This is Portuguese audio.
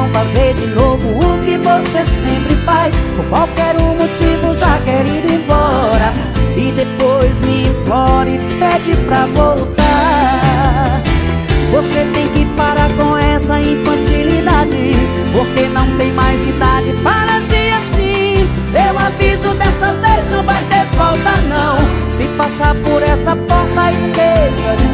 não fazer de novo o que você sempre faz. Por qualquer um motivo já quer ir embora e depois me implora e pede pra voltar. Você tem que parar com essa infantilidade, porque não tem mais idade para agir assim. Eu aviso, dessa vez não vai ter volta não. Se passar por essa porta, esqueça de